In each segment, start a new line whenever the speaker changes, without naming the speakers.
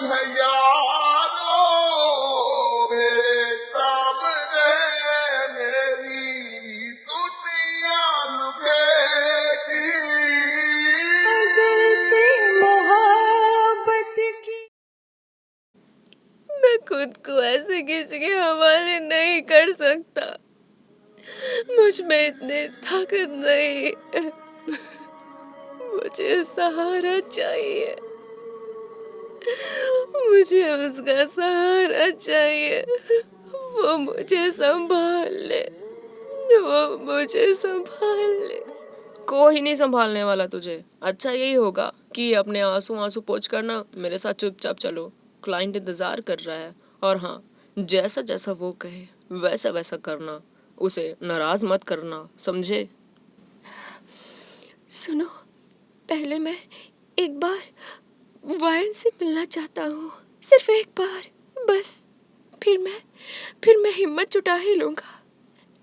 है यारो मेरे सामने मेरी दुनिया लुटेगी।
अगर से मोहब्बत की मैं खुद को ऐसे किसी के हवाले नहीं कर सकता। मुझ में इतनी ताकत नहीं। मुझे सहारा चाहिए। मुझे उसका सहारा चाहिए। वो मुझे संभाल ले। वो मुझे संभाल ले। कोई नहीं संभालने वाला तुझे। अच्छा यही होगा कि अपने आंसू आंसू पोंछ कर ना मेरे साथ चुपचाप चलो। क्लाइंट इंतजार कर रहा है। और हाँ, जैसा जैसा वो कहे वैसा वैसा करना। उसे नाराज मत करना, समझे? सुनो, पहले मैं एक बार वायन से मिलना चाहता हूँ। सिर्फ एक बार, बस। फिर मैं हिम्मत जुटा ही लूँगा।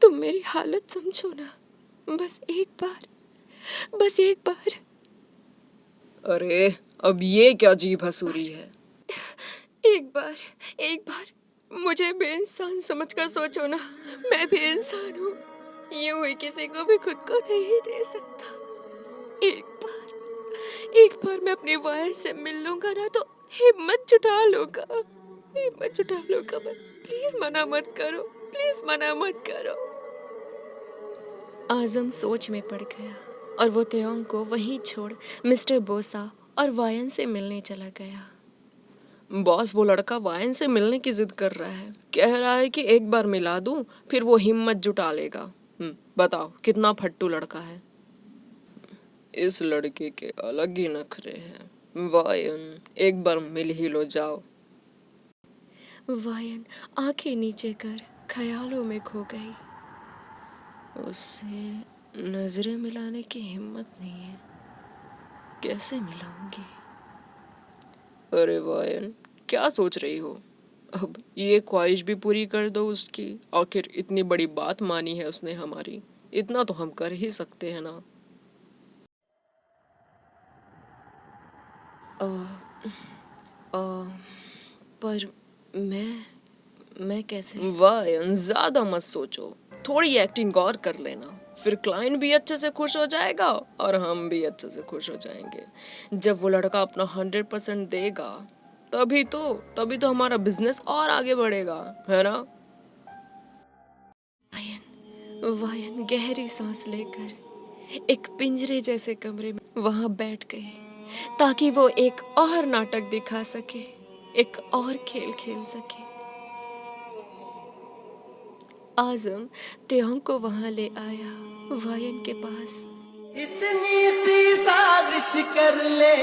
तुम मेरी हालत समझो ना। बस एक बार, बस एक बार। अरे अब ये क्या अजीब हसूरी है? एक बार मुझे भी इंसान समझकर सोचो ना। मैं भी इंसान हूँ। यूं ही किसी को भी खुद को नहीं दे सकता। एक बार मैं अपनी वायर से मिल लूंगा ना तो हिम्मत जुटा लूंगा। मैं प्लीज मना मत करो। प्लीज मना मत करो। आजम सोच में पड़ गया और वो तेओंग को वहीं छोड़ मिस्टर बोसा और वायन से मिलने चला गया। बॉस, वो लड़का वायन से मिलने की जिद कर रहा है। कह रहा है कि एक बार मिला दूं फिर वो हिम्मत जुटा लेगा। बताओ कितना फट्टू लड़का है। इस लड़के के अलग ही नखरे हैं। वायन, एक बार मिल ही लो, जाओ। वायन आंखें नीचे कर ख्यालों में खो गई। उससे नजरें मिलाने की हिम्मत नहीं है। कैसे मिलाऊंगी? अरे वायन, क्या सोच रही हो? अब ये ख्वाहिश भी पूरी कर दो उसकी। आखिर इतनी बड़ी बात मानी है उसने हमारी। इतना तो हम कर ही सकते हैं ना। आ, आ, पर मैं कैसे? वायन, ज्यादा मत सोचो। थोड़ी एक्टिंग और कर लेना। फिर क्लाइंट भी अच्छे से खुश हो जाएगा और हम भी अच्छे से खुश हो जाएंगे। जब वो लड़का अपना 100% देगा तभी तो हमारा बिजनेस और आगे बढ़ेगा, है ना? वायन गहरी सांस लेकर एक पिंजरे जैसे कमरे में वहां बैठ गए ताकि वो एक और नाटक दिखा सके, एक और खेल खेल सके। आजम तेओंग को वहां ले आया, वायन के पास।
इतनी सी साजिश कर ले,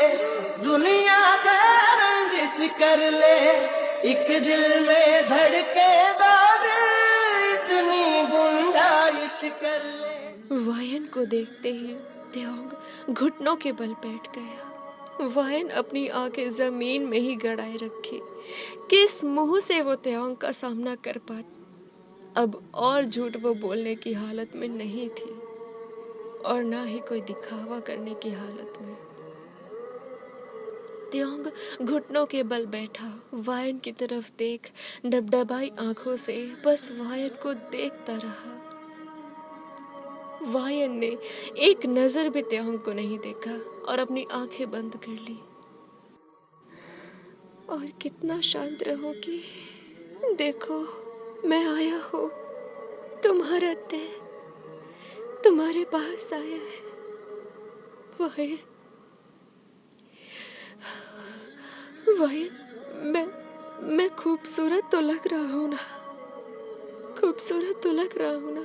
दुनिया से रंजिश कर ले, एक दिल में धड़के दाद, इतनी गुंजाइश कर ले।
वायन को देखते ही तेओंग घुटनों के बल बैठ गया। वायन अपनी आंखें जमीन में ही गड़ाए रखी। किस मुंह से वो तेओंग का सामना कर पाता? अब और झूठ वो बोलने की हालत में नहीं थी और ना ही कोई दिखावा करने की हालत में। तेओंग घुटनों के बल बैठा, वायन की तरफ देख डबडबाई आंखों से बस वायन को देखता रहा। वायन ने एक नजर भी तेओंग को नहीं देखा और अपनी आंखें बंद कर ली। और कितना शांत रहोगी? देखो, मैं आया हूँ। तुम्हारा तय तुम्हारे पास आया है। वायन, मैं खूबसूरत तो लग रहा हूँ ना? खूबसूरत तो लग रहा हूँ ना?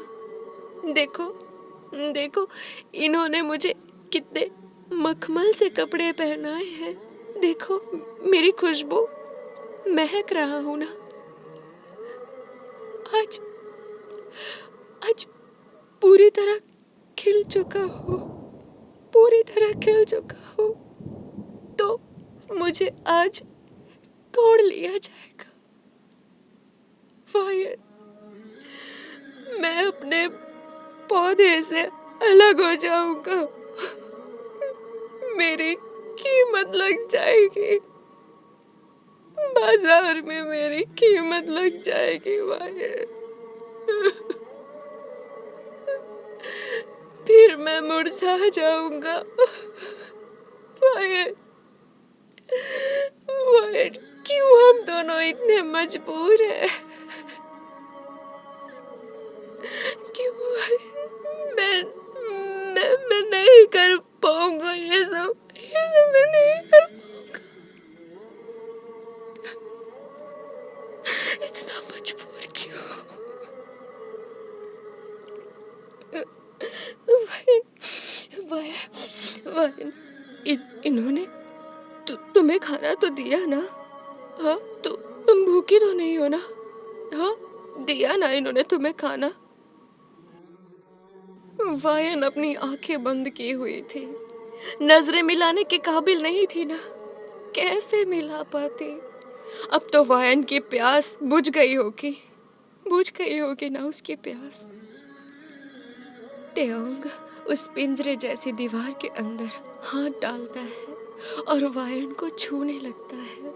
देखो, इन्होंने मुझे कितने मखमल से कपड़े पहनाए हैं। देखो, मेरी खुशबू, महक रहा हूँ ना? आज पूरी तरह खिल चुका हूँ। पूरी तरह खिल चुका हूँ। तो मुझे आज तोड़ लिया जाएगा। वायन, मैं अपने पौधे से अलग हो जाऊंगा। मेरी कीमत लग जाएगी। बाजार में मेरी कीमत लग जाएगी वाहिद। फिर मैं मुरझा जाऊंगा वाहिद। वाहिद, क्यों हम दोनों इतने मजबूर हैं? क्यों वाहिद? मैं नहीं कर पाऊंगा ये सब मैं नहीं कर पाऊंगा। इतना मजबूर क्यों? वाहिद, इन्होंने तुम्हें खाना तो दिया ना? हाँ, तुम भूखी तो नहीं हो ना? हाँ, दिया ना इन्होंने तुम्हें खाना? वायन अपनी आंखें बंद की हुई थी, नजरें मिलाने के काबिल नहीं थी ना, कैसे मिला पाती? अब तो वायन की प्यास बुझ गई होगी ना उसकी प्यास। टेओंग उस पिंजरे जैसी दीवार के अंदर हाथ डालता है और वायन को छूने लगता है।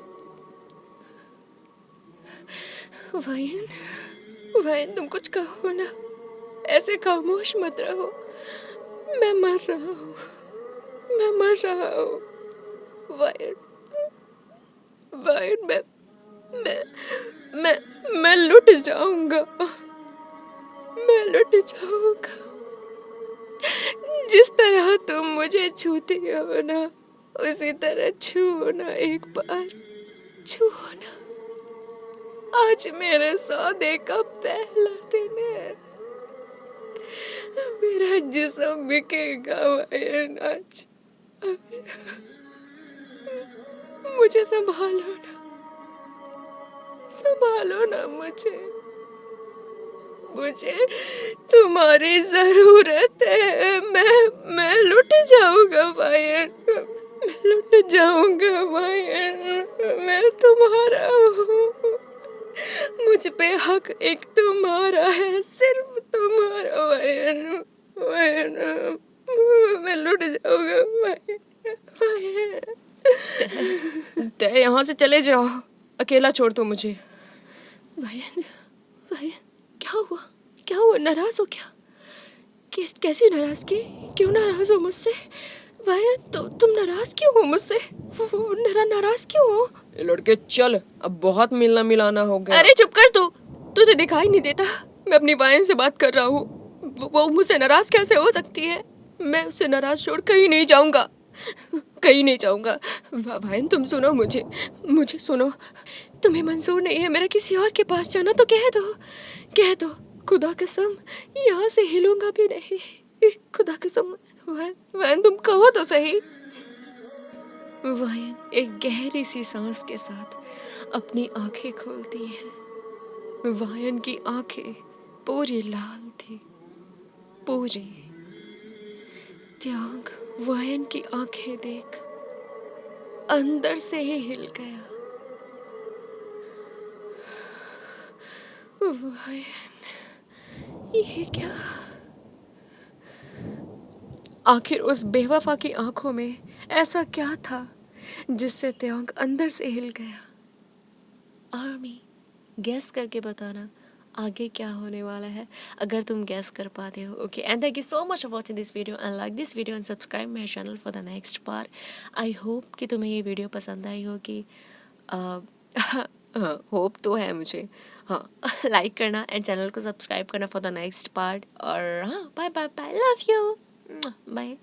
वायन तुम कुछ कहो ना, ऐसे खामोश मत रहो। मैं मर रहा हूँ वायन, मैं लुट जाऊंगा। जिस तरह तुम मुझे छूती हो ना, उसी तरह छुओ ना, एक बार छुओ ना। आज मेरे सौदे का पहला दिन है। मेरा जिस्म बिकेगा वायन आज। मुझे संभालो ना मुझे तुम्हारी जरूरत है। मैं लुट जाऊंगा वायन, मैं तुम्हारा हूँ। मुझ पे हक एक तुम्हारा है, सिर्फ तुम्हारा वायन। मैं लुट जाऊंगा वायन। यहाँ से चले जाओ, अकेला छोड़ दो मुझे। वायन, क्या हुआ? नाराज हो क्या? कैसी नाराजगी? क्यों नाराज हो मुझसे? वायन, तुम नाराज क्यों हो मुझसे? नाराज क्यों हो?
ये लड़के चल, अब बहुत मिलना मिलाना हो गया।
अरे चुप कर तू, तुझे दिखाई नहीं देता? मैं अपनी वायन से बात कर रहा हूँ। वो मुझसे नाराज कैसे हो सकती है? मैं उससे नाराज छोड़ कहीं नहीं जाऊंगा। वायन, तुम सुनो मुझे सुनो। तुम्हें मंजूर नहीं है मेरा किसी और के पास जाना तो कह दो। खुदा कसम यहाँ से हिलूंगा भी नहीं। खुदा कसम। वायन, तुम कहो तो सही। वायन एक गहरी सी सांस के साथ अपनी आंखें खोलती है। वायन की आंखें पूरी लाल थी, पूरी। त्याग वायन की आंखें देख अंदर से ही हिल गया। वायन, ये क्या? आखिर उस बेवफा की आंखों में ऐसा क्या था जिससे त्याग अंदर से हिल गया? आर्मी, गैस करके बताना आगे क्या होने वाला है, अगर तुम गैस कर पाते हो। Okay, and thank you so much for watching this video and like this video and subscribe my channel for the next part. I hope कि तुम्हें ये वीडियो पसंद आई होगी। होप तो है मुझे। हाँ, लाइक करना एंड चैनल को सब्सक्राइब करना फॉर द नेक्स्ट पार्ट। और हाँ, बाय, लव यू, बाय।